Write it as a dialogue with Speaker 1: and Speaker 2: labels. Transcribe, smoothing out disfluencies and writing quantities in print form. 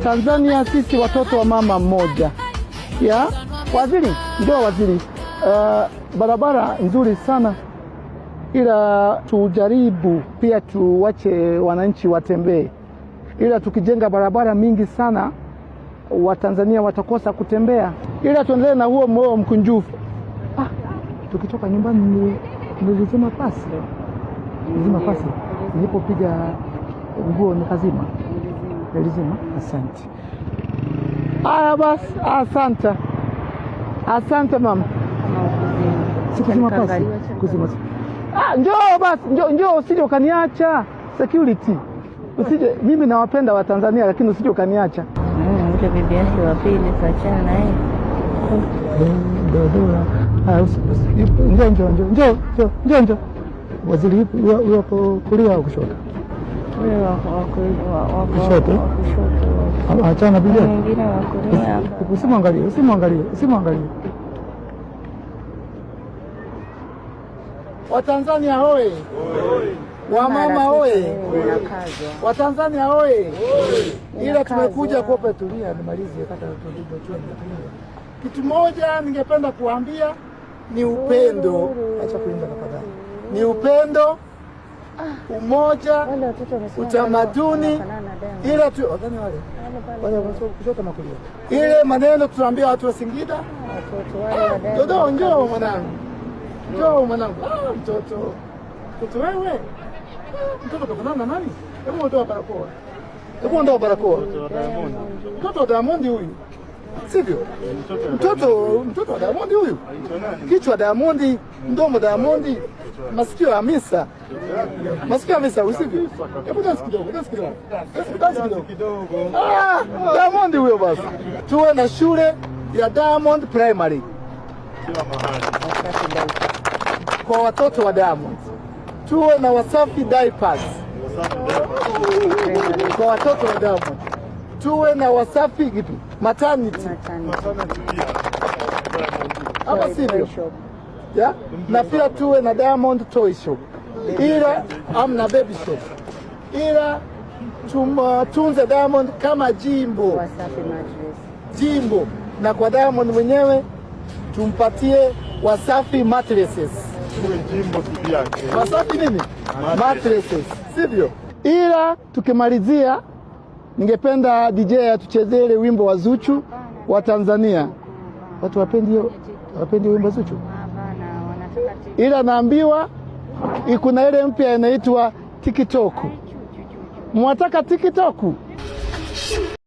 Speaker 1: Tanzania sisi watoto wa mama mmoja. Ya, waziri, ndio waziri. Barabara nzuri sana, ila tujaribu pia tuwache wananchi watembee. Ila tukijenga barabara mingi sana, Watanzania watakosa kutembea. Ila tuendelee na huo moyo mkunjufu. Tukitoka nyumbani nilizima pasi. Nilipopiga nguo nikazima. Nilizima. Asante. Basi, asante. Asante mama. Sikuzima pasi. Kuzima. Njoo basi, njoo usije ukaniacha. Security. Usije, mimi nawapenda wa Tanzania lakini usije ukaniacha.
Speaker 2: Mke bibi yake wa pili kaachana na yeye.
Speaker 1: Njoo. Waziri huyo hapo kulia au kushoto?
Speaker 2: Huyo wa
Speaker 1: kushoto. Achana bibi.
Speaker 2: Mwingine wa kulia.
Speaker 1: Usimwangalie. Watanzania hoye. Wamama hoye. Watanzania hoye. Ila tumekuja kuopa. Tulia nimalizie kata tulipochunga. Kitu moja ningependa kuambia ni upendo. Acha kuimba tafadhali. Ni upendo, umoja, utamaduni. Ila tu wadhani wale kushoto na kulia. Ile maneno tunaambia watu wa Singida. Dodo, njoo mwanangu. Mtoto wewe. Mtoto kufanana na nani? Hebu ondoa barakoa. Mtoto wa Diamond huyu. Sivyo? Mtoto wa Diamond huyu. Kichwa Diamond, mdomo Diamond, masikio Hamisa. Usivyo? Hebu dance kidogo. Diamond huyo basi. Tuwe na shule ya Diamond Primary. Kwa watoto wa Diamond. Tuwe na Wasafi diapers. Kwa watoto wa Diamond. Tuwe na Wasafi maternity. Hapa sivyo? Ya? Na pia tuwe na Diamond Toy Shop. Ila amna baby shop. Ila tunze Diamond kama jimbo.
Speaker 2: Wasafi mattress.
Speaker 1: Jimbo. Na kwa Diamond mwenyewe tumpatie Wasafi mattresses.
Speaker 3: Jimbo tubiake.
Speaker 1: Wasafi nini? Mattresses. Sivyo? Ila tukimalizia ningependa DJ atuchezee ile wimbo wa Zuchu wa Tanzania. Watu wapendi wimbo Zuchu? Ila naambiwa kuna ile mpya inaitwa TikTok. Mwataka TikTok?